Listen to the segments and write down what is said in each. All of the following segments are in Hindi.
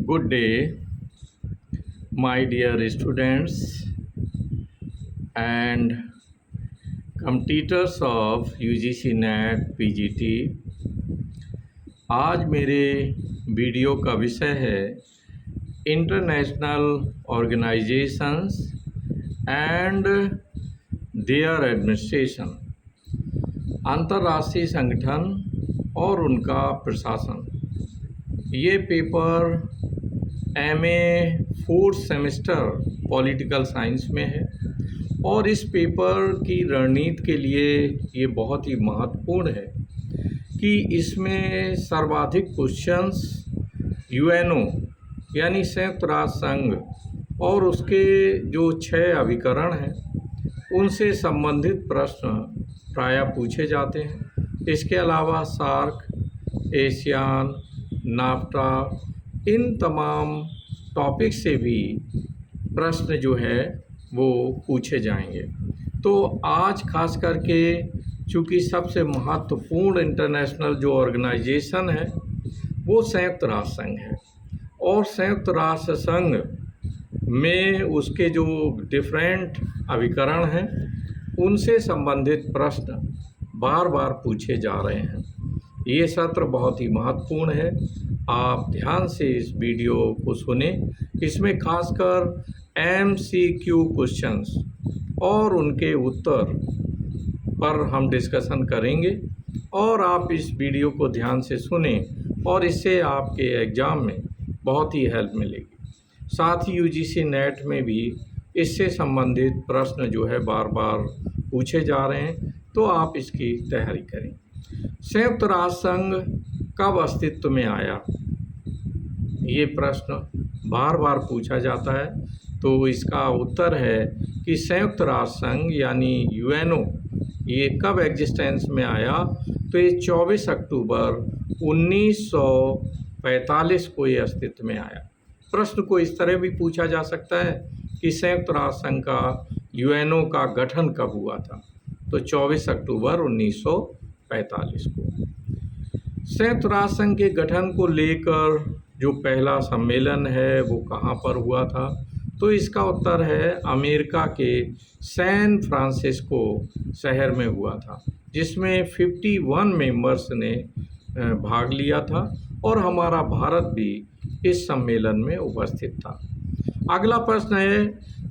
Good day, my dear students and competitors of UGC NET PGT। आज मेरे वीडियो का विषय है international organisations and their administration, अंतर्राष्ट्रीय संगठन और उनका प्रशासन। ये paper MA 4th semester political science में है और इस पेपर की रणनीति के लिए ये बहुत ही महत्वपूर्ण है कि इसमें सर्वाधिक क्वेश्चंस UNO यानी संयुक्त राष्ट्र संघ और उसके जो 6 अभिकरण हैं उनसे संबंधित प्रश्न प्रायः पूछे जाते हैं। इसके अलावा सार्क, एशियान, नाफ्टा, इन तमाम टॉपिक से भी प्रश्न जो है वो पूछे जाएंगे। तो आज खास करके चूँकि सबसे महत्वपूर्ण इंटरनेशनल जो ऑर्गेनाइजेशन है वो संयुक्त राष्ट्र संघ है और संयुक्त राष्ट्र संघ में उसके जो डिफरेंट अभिकरण हैं उनसे संबंधित प्रश्न बार बार पूछे जा रहे हैं। ये सत्र बहुत ही महत्वपूर्ण है, आप ध्यान से इस वीडियो को सुने। इसमें खासकर MCQ क्वेश्चंस और उनके उत्तर पर हम डिस्कशन करेंगे और आप इस वीडियो को ध्यान से सुने और इससे आपके एग्ज़ाम में बहुत ही हेल्प मिलेगी। साथ ही UGC NET में भी इससे संबंधित प्रश्न जो है बार बार पूछे जा रहे हैं, तो आप इसकी तैयारी करें। संयुक्त राष्ट्र संघ कब अस्तित्व में आया, ये प्रश्न बार बार पूछा जाता है। तो इसका उत्तर है कि संयुक्त राष्ट्र संघ यानी UNO ये कब एग्जिस्टेंस में आया, तो ये 24 अक्टूबर 1945 को ये अस्तित्व में आया। प्रश्न को इस तरह भी पूछा जा सकता है कि संयुक्त राष्ट्र संघ का UNO का गठन कब हुआ था, तो 24 अक्टूबर 1945 को। संयुक्त राष्ट्र संघ के गठन को लेकर जो पहला सम्मेलन है वो कहाँ पर हुआ था, तो इसका उत्तर है अमेरिका के सैन फ्रांसिस्को शहर में हुआ था, जिसमें 51 मेंबर्स ने भाग लिया था और हमारा भारत भी इस सम्मेलन में उपस्थित था। अगला प्रश्न है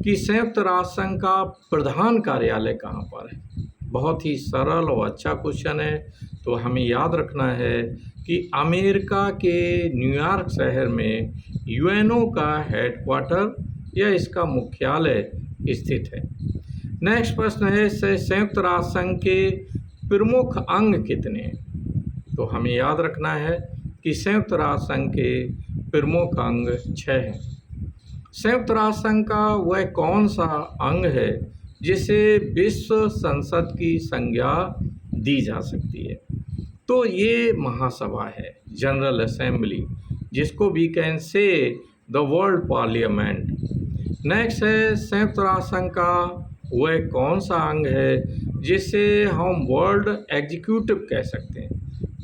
कि संयुक्त राष्ट्र संघ का प्रधान कार्यालय कहाँ पर है। बहुत ही सरल और अच्छा क्वेश्चन है, तो हमें याद रखना है कि अमेरिका के न्यूयॉर्क शहर में UNO का हेडक्वार्टर या इसका मुख्यालय स्थित है। नेक्स्ट प्रश्न है संयुक्त राष्ट्र संघ के प्रमुख अंग कितने हैं, तो हमें याद रखना है कि संयुक्त राष्ट्र संघ के प्रमुख अंग 6 हैं। संयुक्त राष्ट्र संघ का वह कौन सा अंग है जिसे विश्व संसद की संज्ञा दी जा सकती है, तो ये महासभा है, जनरल असेंबली, जिसको we can say the world parliament. Next है संयुक्त राष्ट्र संघ का वह कौन सा अंग है जिसे हम वर्ल्ड एग्जीक्यूटिव कह सकते हैं,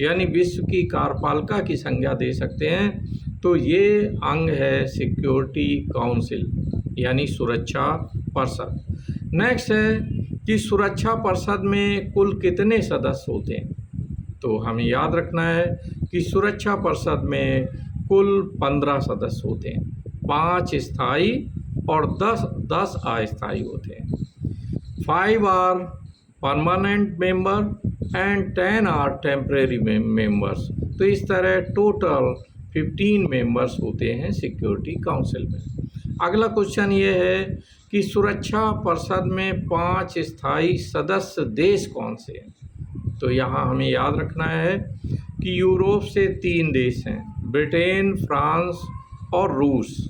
यानी विश्व की कार्यपालिका की संज्ञा दे सकते हैं, तो ये अंग है सिक्योरिटी काउंसिल यानी सुरक्षा परिषद। नेक्स्ट है कि सुरक्षा परिषद में कुल कितने सदस्य होते हैं, तो हमें याद रखना है कि सुरक्षा परिषद में कुल 15 सदस्य होते हैं, 5 स्थायी और 10 अस्थायी होते हैं। 5 are permanent member and 10 are temporary members. तो इस तरह टोटल 15 मेंबर्स होते हैं सिक्योरिटी काउंसिल में। अगला क्वेश्चन ये है कि सुरक्षा परिषद में 5 स्थायी सदस्य देश कौन से हैं, तो यहाँ हमें याद रखना है कि यूरोप से 3 देश हैं, ब्रिटेन, फ्रांस और रूस,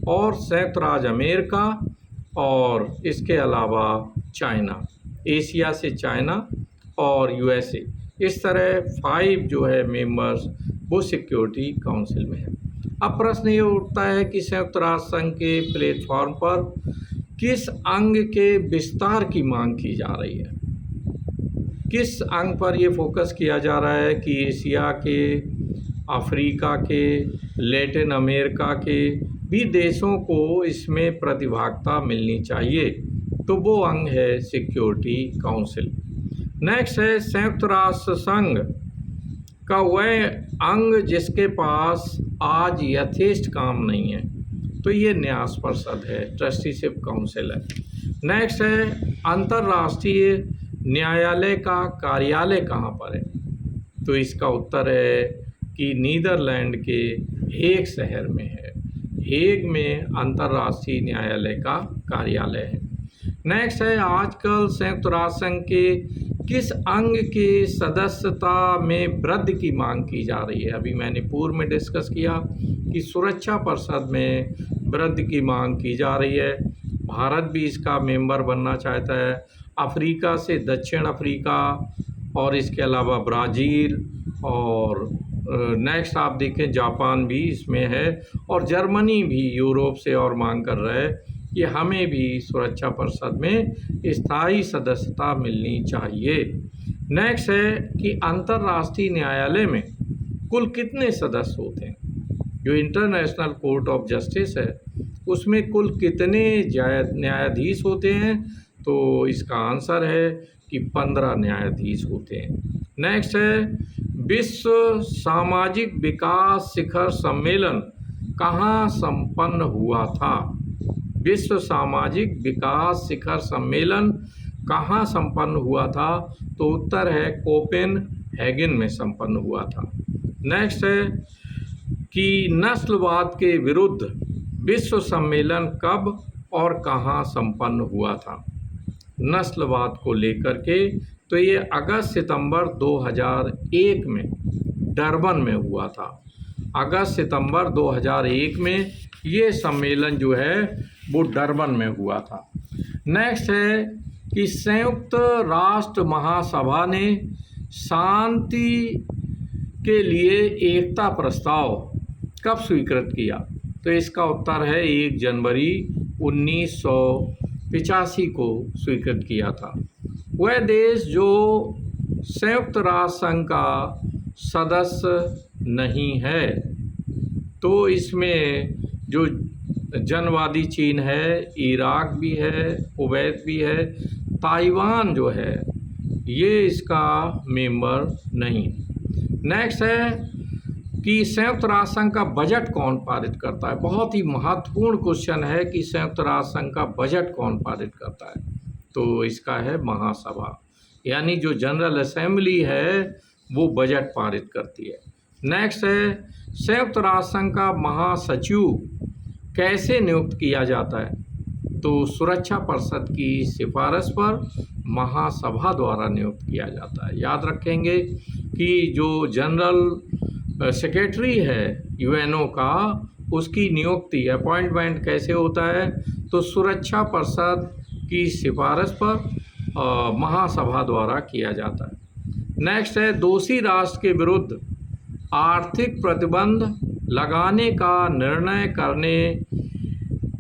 और संयुक्त राज्य अमेरिका, और इसके अलावा चाइना, एशिया से चाइना और USA। इस तरह 5 जो है मेंबर्स वो सिक्योरिटी काउंसिल में है। अब प्रश्न ये उठता है कि संयुक्त राष्ट्र संघ के प्लेटफॉर्म पर किस अंग के विस्तार की मांग की जा रही है। किस अंग पर ये फोकस किया जा रहा है कि एशिया के, अफ्रीका के, लैटिन अमेरिका के भी देशों को इसमें प्रतिभागिता मिलनी चाहिए, तो वो अंग है सिक्योरिटी काउंसिल। नेक्स्ट है संयुक्त राष्ट्र संघ का वह अंग जिसके पास आज यथेष्ट काम नहीं है, तो ये न्यास परिषद है, ट्रस्टीशिप काउंसिल है। नेक्स्ट है अंतर्राष्ट्रीय न्यायालय का कार्यालय कहाँ पर है, तो इसका उत्तर है कि नीदरलैंड के हेग शहर में है। हेग में अंतर्राष्ट्रीय न्यायालय का कार्यालय है। नेक्स्ट है आजकल संयुक्त राष्ट्र संघ के किस अंग के सदस्यता में वृद्धि की मांग की जा रही है। अभी मैंने पूर्व में डिस्कस किया कि सुरक्षा परिषद में वृद्धि की मांग की जा रही है। भारत भी इसका मेंबर बनना चाहता है, अफ्रीका से दक्षिण अफ्रीका और इसके अलावा ब्राज़ील, और नेक्स्ट आप देखें जापान भी इसमें है, और जर्मनी भी यूरोप से और मांग कर रहा है कि हमें भी सुरक्षा परिषद में स्थायी सदस्यता मिलनी चाहिए। नेक्स्ट है कि अंतर्राष्ट्रीय न्यायालय में कुल कितने सदस्य होते हैं। जो इंटरनेशनल कोर्ट ऑफ जस्टिस है उसमें कुल कितने न्यायाधीश होते हैं, तो इसका आंसर है कि 15 न्यायाधीश होते हैं। नेक्स्ट है विश्व सामाजिक विकास शिखर सम्मेलन कहाँ संपन्न हुआ था। विश्व सामाजिक विकास शिखर सम्मेलन कहाँ संपन्न हुआ था, तो उत्तर है कोपेनहेगन में संपन्न हुआ था। नेक्स्ट है कि नस्लवाद के विरुद्ध विश्व सम्मेलन कब और कहाँ संपन्न हुआ था। नस्लवाद को लेकर के तो ये अगस्त सितंबर 2001 में डरबन में हुआ था। अगस्त सितंबर 2001 में ये सम्मेलन जो है वो डरबन में हुआ था। नेक्स्ट है कि संयुक्त राष्ट्र महासभा ने शांति के लिए एकता प्रस्ताव कब स्वीकृत किया, तो इसका उत्तर है 1 जनवरी 1985 को स्वीकृत किया था। वह देश जो संयुक्त राष्ट्र संघ का सदस्य नहीं है, तो इसमें जो जनवादी चीन है, इराक भी है, कुवैत भी है, ताइवान जो है ये इसका मेंबर नहीं। नेक्स्ट है कि संयुक्त राष्ट्र संघ का बजट कौन पारित करता है। बहुत ही महत्वपूर्ण क्वेश्चन है कि संयुक्त राष्ट्र संघ का बजट कौन पारित करता है, तो इसका है महासभा, यानी जो जनरल असेंबली है वो बजट पारित करती है। नेक्स्ट है संयुक्त राष्ट्र संघ का महासचिव कैसे नियुक्त किया जाता है, तो सुरक्षा परिषद की सिफारिश पर महासभा द्वारा नियुक्त किया जाता है। याद रखेंगे कि जो जनरल सेक्रेटरी है यूएनओ का, उसकी नियुक्ति अपॉइंटमेंट कैसे होता है, तो सुरक्षा परिषद की सिफारिश पर महासभा द्वारा किया जाता है। नेक्स्ट है दोषी राष्ट्र के विरुद्ध आर्थिक प्रतिबंध लगाने का निर्णय करने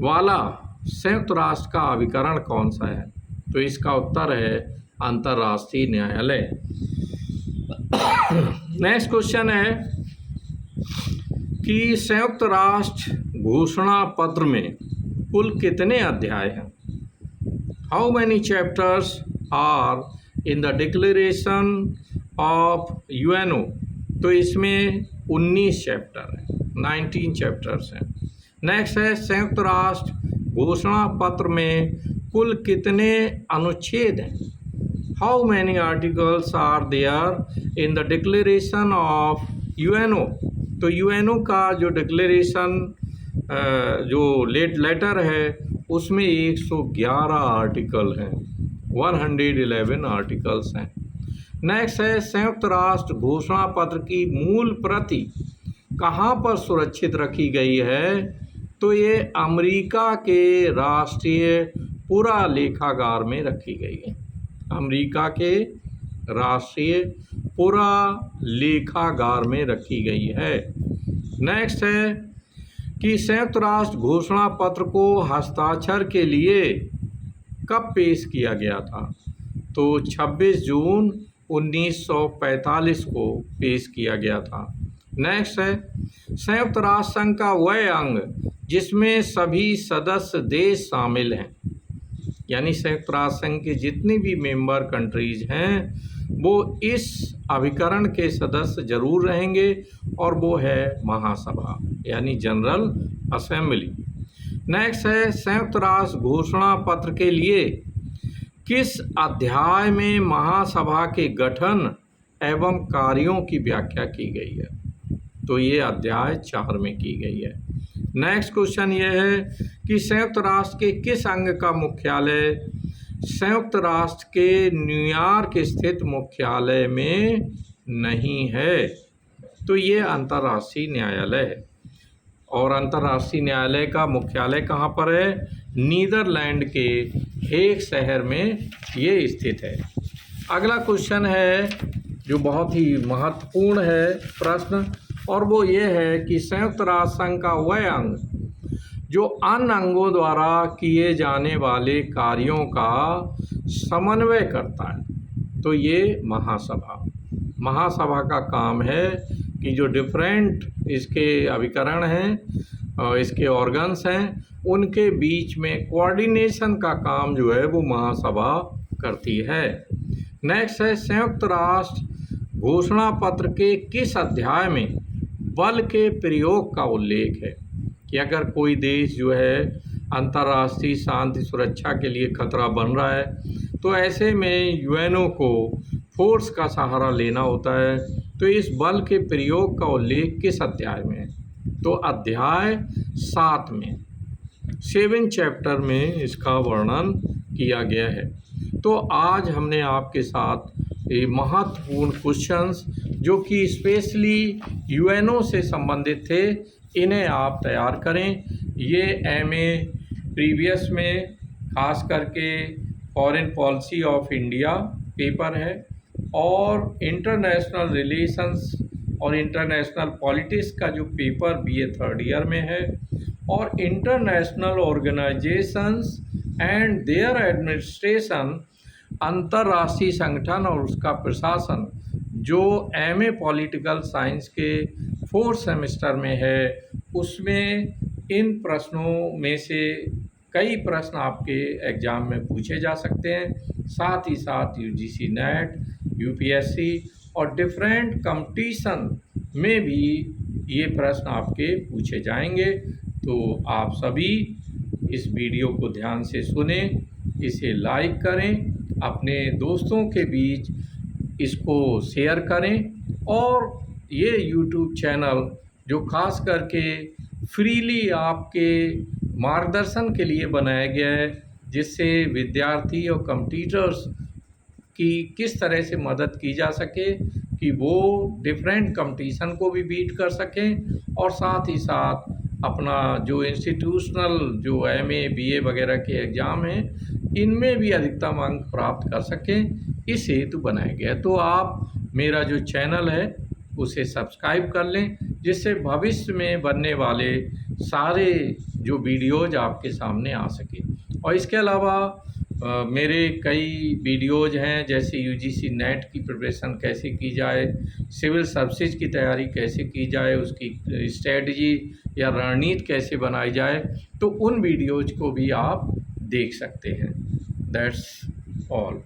वाला संयुक्त राष्ट्र का अभिकरण कौन सा है, तो इसका उत्तर है अंतर्राष्ट्रीय न्यायालय। नेक्स्ट क्वेश्चन है कि संयुक्त राष्ट्र घोषणा पत्र में कुल कितने अध्याय हैं। How many chapters are in the declaration of UNO, तो इसमें 19 चैप्टर हैं, 19 चैप्टर्स हैं। नेक्स्ट है संयुक्त राष्ट्र घोषणा पत्र में कुल कितने अनुच्छेद हैं। How many articles are there in the declaration of UNO, तो यूएनओ का जो डिक्लेरेशन जो लेटर है उसमें 111 आर्टिकल हैं, 111 आर्टिकल्स हैं। नेक्स्ट है संयुक्त राष्ट्र घोषणा पत्र की मूल प्रति कहाँ पर सुरक्षित रखी गई है, तो ये अमेरिका के राष्ट्रीय पुरालेखागार में रखी गई है। अमेरिका के राष्ट्रीय पुरालेखागार में रखी गई है। नेक्स्ट है कि संयुक्त राष्ट्र घोषणा पत्र को हस्ताक्षर के लिए कब पेश किया गया था, तो 26 जून 1945 को पेश किया गया था। नेक्स्ट है संयुक्त राष्ट्र संघ का वह अंग जिसमें सभी सदस्य देश शामिल हैं, यानी संयुक्त राष्ट्र संघ के जितनी भी मेंबर कंट्रीज हैं वो इस अभिकरण के सदस्य जरूर रहेंगे, और वो है महासभा यानी जनरल असेंबली। नेक्स्ट है संयुक्त राष्ट्र घोषणा पत्र के लिए किस अध्याय में महासभा के गठन एवं कार्यों की व्याख्या की गई है? तो ये अध्याय 4 में की गई है। नेक्स्ट क्वेश्चन ये है कि संयुक्त राष्ट्र के किस अंग का मुख्यालय संयुक्त राष्ट्र के न्यूयॉर्क स्थित मुख्यालय में नहीं है? तो ये अंतर्राष्ट्रीय न्यायालय है, और अंतर्राष्ट्रीय न्यायालय का मुख्यालय कहाँ पर है? नीदरलैंड के हेग शहर में ये स्थित है। अगला क्वेश्चन है जो बहुत ही महत्वपूर्ण है प्रश्न, और वो ये है कि संयुक्त राष्ट्र संघ का वह अंग जो अन्य अंगों द्वारा किए जाने वाले कार्यों का समन्वय करता है, तो ये महासभा। महासभा का काम है कि जो डिफरेंट इसके अभिकरण हैं, इसके ऑर्गन्स हैं, उनके बीच में कोऑर्डिनेशन का काम जो है वो महासभा करती है। नेक्स्ट है संयुक्त राष्ट्र घोषणा पत्र के किस अध्याय में बल के प्रयोग का उल्लेख है? कि अगर कोई देश जो है अंतर्राष्ट्रीय शांति सुरक्षा के लिए खतरा बन रहा है, तो ऐसे में यूएनओ को फोर्स का सहारा लेना होता है। तो इस बल के प्रयोग का उल्लेख किस अध्याय में है? तो अध्याय 7 में 7 चैप्टर में इसका वर्णन किया गया है। तो आज हमने आपके साथ ये महत्वपूर्ण क्वेश्चंस जो कि स्पेशली यूएनओ से संबंधित थे, इन्हें आप तैयार करें। ये एमए प्रीवियस में खास करके foreign policy of India paper है, और इंटरनेशनल रिलेशंस और इंटरनेशनल पॉलिटिक्स का जो पेपर बीए 3rd ईयर में है, और international organisations and their administration, अंतर्राष्ट्रीय संगठन और उसका प्रशासन, जो एमए पॉलिटिकल साइंस के 4th सेमेस्टर में है, उसमें इन प्रश्नों में से कई प्रश्न आपके एग्ज़ाम में पूछे जा सकते हैं। साथ ही साथ यूजीसी नेट, यूपीएससी और डिफरेंट कंपटीशन में भी ये प्रश्न आपके पूछे जाएंगे। तो आप सभी इस वीडियो को ध्यान से सुने, इसे लाइक करें, अपने दोस्तों के बीच इसको शेयर करें, और ये यूट्यूब चैनल जो खास करके फ्रीली आपके मार्गदर्शन के लिए बनाया गया है, जिससे विद्यार्थी और कॉम्पिटिटर्स की किस तरह से मदद की जा सके कि वो डिफरेंट कंपटीशन को भी बीट कर सकें, और साथ ही साथ अपना जो इंस्टीट्यूशनल जो एमए बीए वगैरह के एग्ज़ाम हैं, इनमें भी अधिकतम अंक प्राप्त कर सकें, इस हेतु बनाया गया। तो आप मेरा जो चैनल है उसे सब्सक्राइब कर लें, जिससे भविष्य में बनने वाले सारे जो वीडियोज़ आपके सामने आ सके। और इसके अलावा मेरे कई वीडियोज़ हैं, जैसे यूजीसी नेट की प्रिपरेशन कैसे की जाए, सिविल सर्विसेज की तैयारी कैसे की जाए, उसकी स्ट्रेटजी या रणनीति कैसे बनाई जाए, तो उन वीडियोज़ को भी आप देख सकते हैं। That's all.